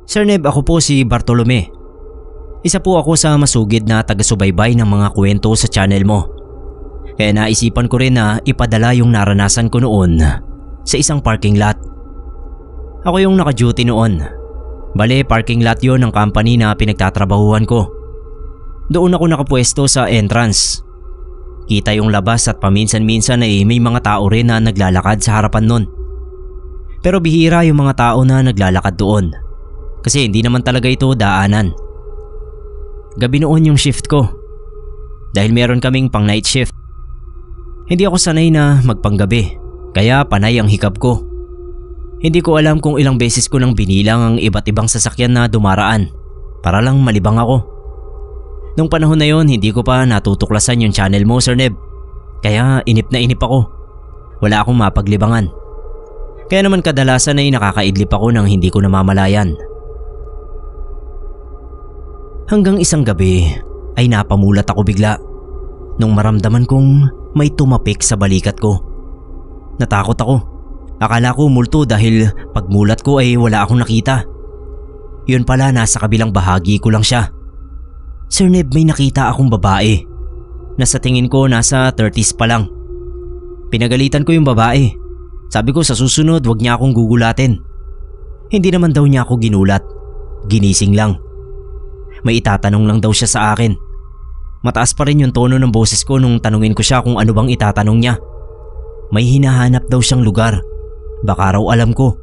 Sir Neb, ako po si Bartolome. Isa po ako sa masugid na taga-subaybay ng mga kwento sa channel mo. Kaya naisipan ko rin na ipadala yung naranasan ko noon sa isang parking lot. Ako yung naka-duty noon. Bale, parking lot yon ng company na pinagtatrabahuhan ko. Doon ako nakapwesto sa entrance. Kita yung labas at paminsan-minsan ay may mga tao rin na naglalakad sa harapan nun. Pero bihira yung mga tao na naglalakad doon. Kasi hindi naman talaga ito daanan. Gabi noon yung shift ko. Dahil meron kaming pang night shift. Hindi ako sanay na magpanggabi. Kaya panay ang hikab ko. Hindi ko alam kung ilang beses ko nang binilang ang iba't ibang sasakyan na dumaraan. Para lang malibang ako. Nung panahon na yon, hindi ko pa natutuklasan yung channel mo, Sir Neb. Kaya inip na inip ako. Wala akong mapaglibangan. Kaya naman kadalasan ay nakakaidlip ako nang hindi ko namamalayan. Hanggang isang gabi ay napamulat ako bigla nung maramdaman kong may tumapik sa balikat ko. Natakot ako. Akala ko multo dahil pagmulat ko ay wala akong nakita. Yun pala, nasa kabilang bahagi ko lang siya. Sir Neb, may nakita akong babae. Na sa tingin ko nasa 30s pa lang. Pinagalitan ko yung babae. Sabi ko sa susunod wag niya akong gugulatin. Hindi naman daw niya ako ginulat. Ginising lang. May itatanong lang daw siya sa akin. Mataas pa rin yung tono ng boses ko nung tanungin ko siya kung ano bang itatanong niya. May hinahanap daw siyang lugar. Baka raw alam ko.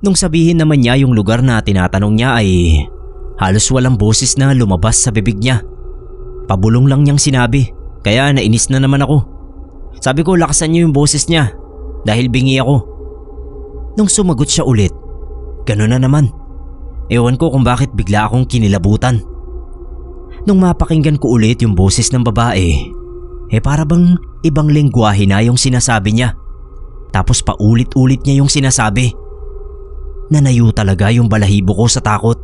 Nung sabihin naman niya yung lugar na tinatanong niya ay halos walang boses na lumabas sa bibig niya. Pabulong lang niyang sinabi, kaya nainis na naman ako. Sabi ko lakasan niyo yung boses niya dahil bingi ako. Nung sumagot siya ulit, gano'n na naman. Ewan ko kung bakit bigla akong kinilabutan. Nung mapakinggan ko ulit yung boses ng babae, para bang ibang lengguwahe na yung sinasabi niya. Tapos paulit-ulit niya yung sinasabi. Nanayo talaga yung balahibo ko sa takot.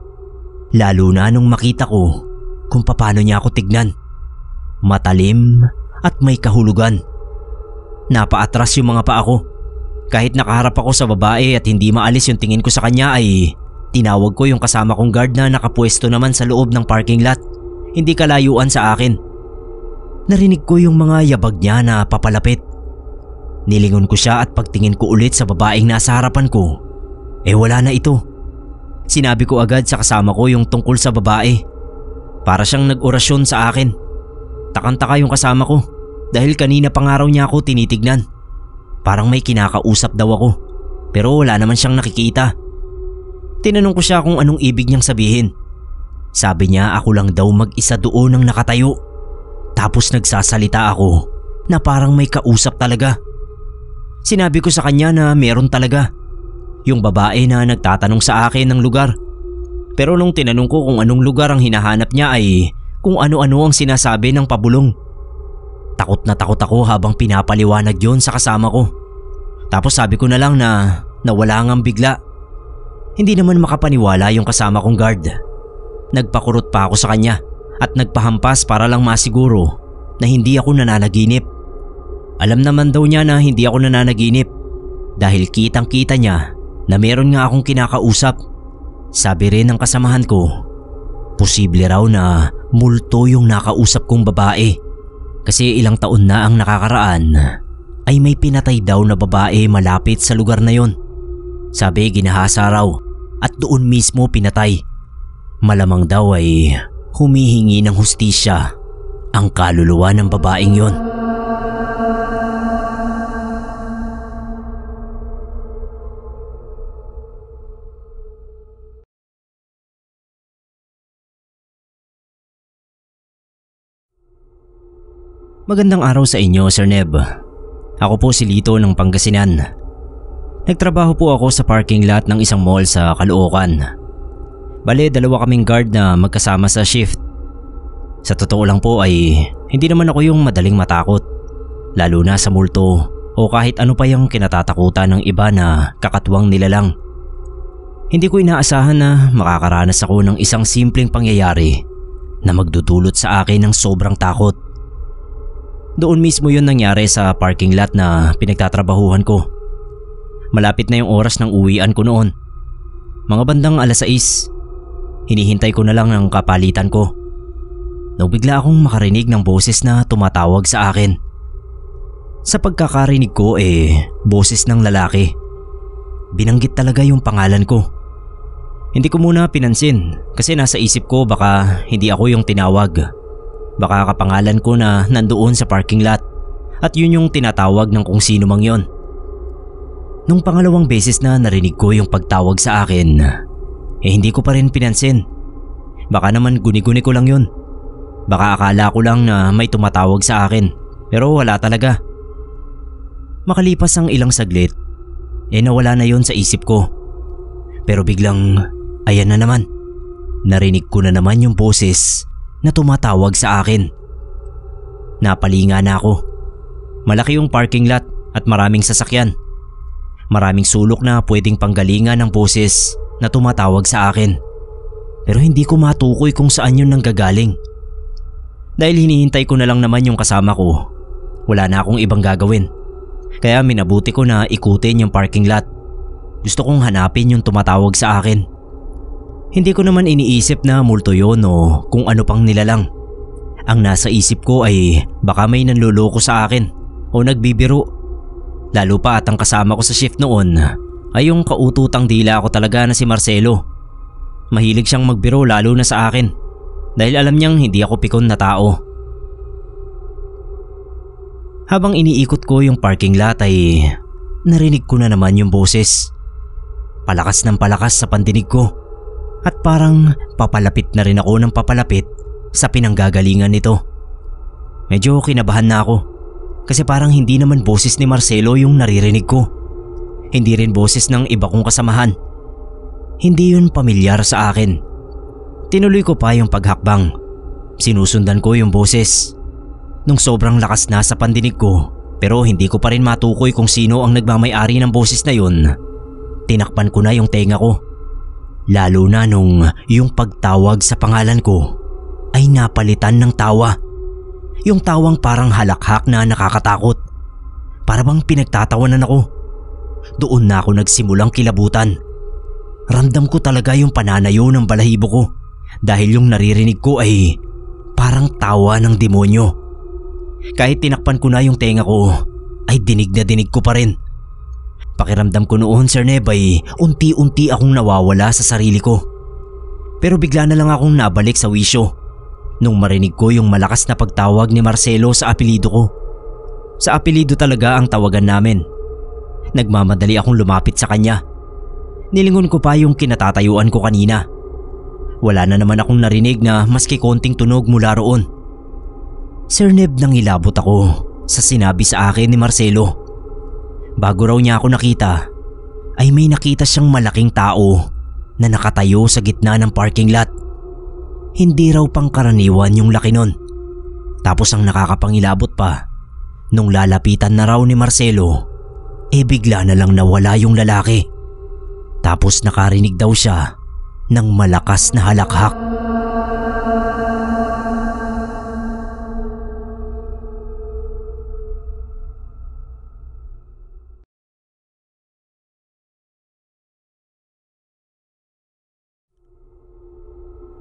Lalo na nung makita ko kung paano niya ako tignan. Matalim at may kahulugan. Napaatras yung mga paa ko. Kahit nakaharap ako sa babae at hindi maalis yung tingin ko sa kanya ay tinawag ko yung kasama kong guard na nakapwesto naman sa loob ng parking lot. Hindi kalayuan sa akin. Narinig ko yung mga yabag niya na papalapit. Nilingon ko siya at pagtingin ko ulit sa babaeng nasa harapan ko, wala na ito. Sinabi ko agad sa kasama ko yung tungkol sa babae. Para siyang nag-orasyon sa akin. Takang-taka yung kasama ko dahil kanina pa nga raw niya ako tinitignan. Parang may kinakausap daw ako pero wala naman siyang nakikita. Tinanong ko siya kung anong ibig niyang sabihin. Sabi niya ako lang daw mag-isa doon ang nakatayo. Tapos nagsasalita ako na parang may kausap talaga. Sinabi ko sa kanya na meron talaga. Yung babae na nagtatanong sa akin ng lugar. Pero nung tinanong ko kung anong lugar ang hinahanap niya ay kung ano-ano ang sinasabi ng pabulong. Takot na takot ako habang pinapaliwanag yon sa kasama ko. Tapos sabi ko na lang na nawala ngang bigla. Hindi naman makapaniwala yung kasama kong guard. Nagpakurot pa ako sa kanya at nagpahampas para lang masiguro na hindi ako nananaginip. Alam naman daw niya na hindi ako nananaginip dahil kitang-kita niya na meron nga akong kinakausap. Sabi rin ng kasamahan ko, posible raw na multo yung nakausap kong babae kasi ilang taon na ang nakakaraan ay may pinatay daw na babae malapit sa lugar na yon. Sabi ginahasa raw at doon mismo pinatay. Malamang daw ay humihingi ng hustisya ang kaluluwa ng babaeng yon. Magandang araw sa inyo, Sir Neb. Ako po si Lito ng Pangasinan. Nagtrabaho po ako sa parking lot ng isang mall sa Caloocan. Bale, dalawa kaming guard na magkasama sa shift. Sa totoo lang po ay hindi naman ako yung madaling matakot. lalo na sa multo o kahit ano pa yung kinatatakutan ng iba na kakatwang nilalang. Hindi ko inaasahan na makakaranas ako ng isang simpleng pangyayari na magdudulot sa akin ng sobrang takot. Doon mismo yun nangyari sa parking lot na pinagtatrabahuhan ko. Malapit na yung oras ng uwian ko noon. Mga bandang 6:00. Hinihintay ko na lang ang kapalitan ko. Nang bigla akong makarinig ng boses na tumatawag sa akin. Sa pagkakarinig ko boses ng lalaki. Binanggit talaga yung pangalan ko. Hindi ko muna pinansin kasi nasa isip ko baka hindi ako yung tinawag. Baka kapangalan ko na nandoon sa parking lot at yun yung tinatawag ng kung sino mang yon. Nung pangalawang beses na narinig ko yung pagtawag sa akin, hindi ko pa rin pinansin. Baka naman guni-guni ko lang yun. Baka akala ko lang na may tumatawag sa akin pero wala talaga. Makalipas ang ilang saglit, nawala na yon sa isip ko. Pero biglang, ayan na naman. Narinig ko na naman yung boses na tumatawag sa akin. Napalinga na ako. Malaki yung parking lot at maraming sasakyan. Maraming sulok na pwedeng panggalingan ng boses na tumatawag sa akin. Pero hindi ko matukoy kung saan yun nanggagaling. Dahil hinihintay ko na lang naman yung kasama ko, wala na akong ibang gagawin. Kaya minabuti ko na ikutin yung parking lot. Gusto kong hanapin yung tumatawag sa akin. Hindi ko naman iniisip na multo yun o kung ano pang nilalang. Ang nasa isip ko ay baka may nanloloko sa akin o nagbibiro. Lalo pa at ang kasama ko sa shift noon ay yung kaututang dila ko talaga na si Marcelo. Mahilig siyang magbiro lalo na sa akin dahil alam niyang hindi ako pikon na tao. Habang iniikot ko yung parking lot ay narinig ko na naman yung boses. Palakas ng palakas sa pandinig ko at parang papalapit na rin ako ng papalapit sa pinanggagalingan nito. Medyo kinabahan na ako kasi parang hindi naman boses ni Marcelo yung naririnig ko. Hindi rin boses ng iba kong kasamahan. Hindi yun pamilyar sa akin. Tinuloy ko pa yung paghakbang. Sinusundan ko yung boses. Nung sobrang lakas na sa pandinig ko pero hindi ko pa rin matukoy kung sino ang nagmamay-ari ng boses na yun, tinakpan ko na yung tenga ko. Lalo na nung yung pagtawag sa pangalan ko ay napalitan ng tawa. Yung tawang parang halakhak na nakakatakot. Para bang pinagtatawanan ako. Doon na ako nagsimulang kilabutan. Ramdam ko talaga yung pananayo ng balahibo ko dahil yung naririnig ko ay parang tawa ng demonyo. Kahit tinakpan ko na yung tenga ko ay dinig na dinig ko pa rin. Pakiramdam ko noon, Sir Neb, ay unti-unti akong nawawala sa sarili ko. Pero bigla na lang akong nabalik sa wisyo nung marinig ko yung malakas na pagtawag ni Marcelo sa apelido ko. Sa apelido talaga ang tawagan namin. Nagmamadali akong lumapit sa kanya. Nilingon ko pa yung kinatatayuan ko kanina. Wala na naman akong narinig na maski konting tunog mula roon. Sir Neb, nangilabot ako sa sinabi sa akin ni Marcelo. Bago raw niya ako nakita, ay may nakita siyang malaking tao na nakatayo sa gitna ng parking lot. Hindi raw pangkaraniwan yung laki nun. Tapos ang nakakapangilabot pa, nung lalapitan na raw ni Marcelo, bigla na lang nawala yung lalaki. Tapos nakarinig daw siya ng malakas na halakhak.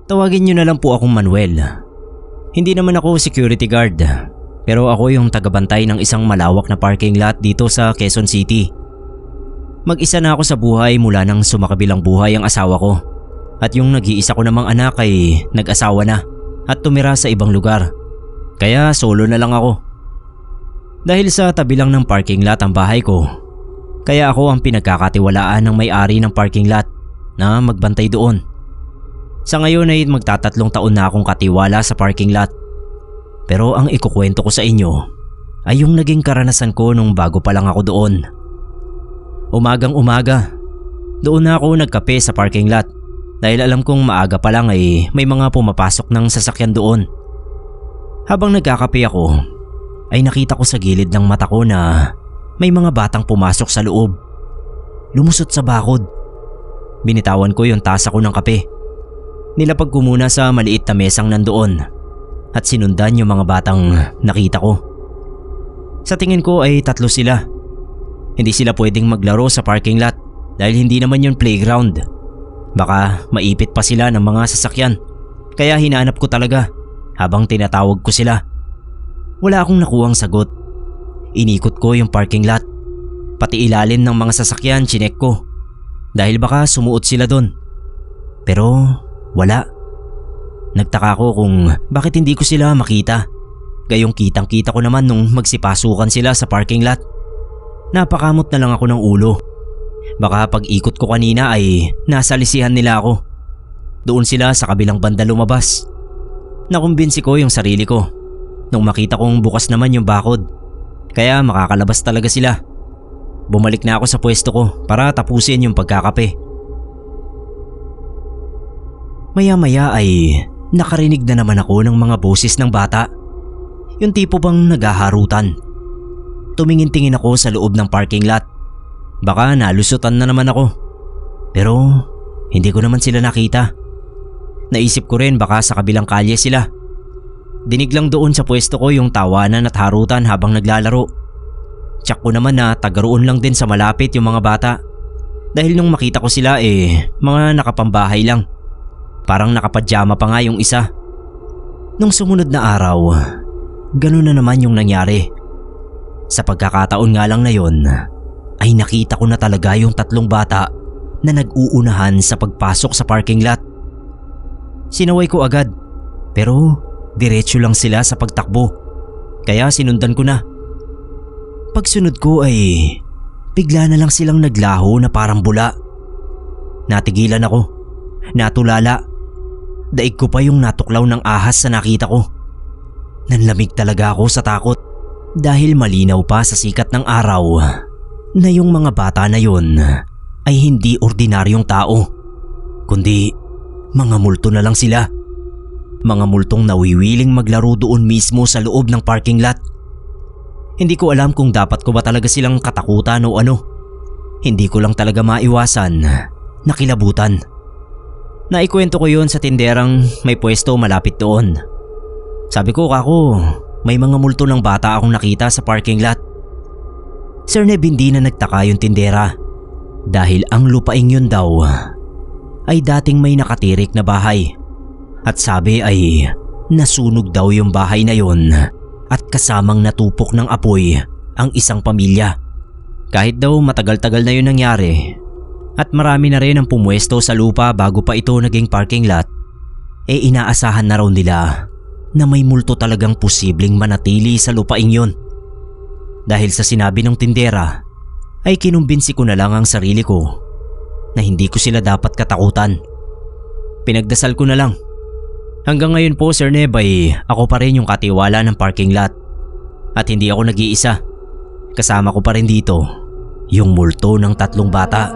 Tawagin niyo na lang po akong Manuel. Hindi naman ako security guard, pero ako yung tagabantay ng isang malawak na parking lot dito sa Quezon City. Mag-isa na ako sa buhay mula nang sumakabilang buhay ang asawa ko. At yung nag-iisa ko namang anak ay nag-asawa na at tumira sa ibang lugar. Kaya solo na lang ako. Dahil sa tabi lang ng parking lot ang bahay ko, kaya ako ang pinagkakatiwalaan ng may-ari ng parking lot na magbantay doon. Sa ngayon ay magtatatlong taon na akong katiwala sa parking lot. Pero ang ikukwento ko sa inyo ay yung naging karanasan ko nung bago pa lang ako doon. Umagang umaga, doon na ako nagkape sa parking lot dahil alam kong maaga pa lang ay may mga pumapasok ng sasakyan doon. Habang nagkakape ako, ay nakita ko sa gilid ng mata ko na may mga batang pumasok sa loob. Lumusot sa bakod. Binitawan ko yung tasa ko ng kape. Nilapag ko muna sa maliit na mesang nandoon at sinundan yung mga batang nakita ko. Sa tingin ko ay 3 sila. Hindi sila pwedeng maglaro sa parking lot dahil hindi naman yun playground. Baka maipit pa sila ng mga sasakyan. Kaya hinanap ko talaga habang tinatawag ko sila. Wala akong nakuhang sagot. Inikot ko yung parking lot. Pati ilalim ng mga sasakyan chinek ko dahil baka sumuot sila doon. Pero wala. Nagtaka ko kung bakit hindi ko sila makita. Gayong kitang-kita ko naman nung magsipasukan sila sa parking lot. Napakamot na lang ako ng ulo. Baka pag ikot ko kanina ay nasa lisihan nila ako. Doon sila sa kabilang banda lumabas. Nakumbinsi ko yung sarili ko nung makita kong bukas naman yung bakod. Kaya makakalabas talaga sila. Bumalik na ako sa pwesto ko para tapusin yung pagkakape. Maya-maya ay nakarinig na naman ako ng mga boses ng bata. Yung tipo bang naghaharutan. Tumingin-tingin ako sa loob ng parking lot. Baka nalusutan na naman ako. Pero hindi ko naman sila nakita. Naisip ko rin baka sa kabilang kalye sila. Dinig lang doon sa pwesto ko yung tawanan at harutan habang naglalaro. Tsak ko naman na tagaroon lang din sa malapit yung mga bata. Dahil nung makita ko sila mga nakapambahay lang. Parang nakapadyama pa nga yung isa. Nung sumunod na araw, ganun na naman yung nangyari. Sa pagkakataon nga lang na yon, ay nakita ko na talaga yung 3 bata na nag-uunahan sa pagpasok sa parking lot. Sinaway ko agad pero diretso lang sila sa pagtakbo kaya sinundan ko na. Pagsunod ko ay bigla na lang silang naglaho na parang bula. Natigilan ako, natulala. Daig ko pa yung natuklaw ng ahas sa nakita ko. Nanlamig talaga ako sa takot dahil malinaw pa sa sikat ng araw na yung mga bata na yun ay hindi ordinaryong tao, kundi mga multo na lang sila. Mga multong nawiwiling maglaro doon mismo sa loob ng parking lot. Hindi ko alam kung dapat ko ba talaga silang katakutan o ano. Hindi ko lang talaga maiwasan na kilabutan. Naikwento ko yun sa tinderang may pwesto malapit doon. Sabi ko, kako, may mga multo ng bata akong nakita sa parking lot. Sir Neb, hindi na nagtaka yung tindera dahil ang lupaing yun daw ay dating may nakatirik na bahay. At sabi ay nasunog daw yung bahay na yun at kasamang natupok ng apoy ang isang pamilya. Kahit daw matagal-tagal na yun nangyari at marami na rin ang pumwesto sa lupa bago pa ito naging parking lot, inaasahan na raw nila na may multo talagang posibleng manatili sa lupaing yun. Dahil sa sinabi ng tindera ay kinumbinsi ko na lang ang sarili ko na hindi ko sila dapat katakutan. Pinagdasal ko na lang. Hanggang ngayon po, Sir Neb, ay ako pa rin yung katiwala ng parking lot. At hindi ako nag-iisa. Kasama ko pa rin dito yung multo ng 3 bata.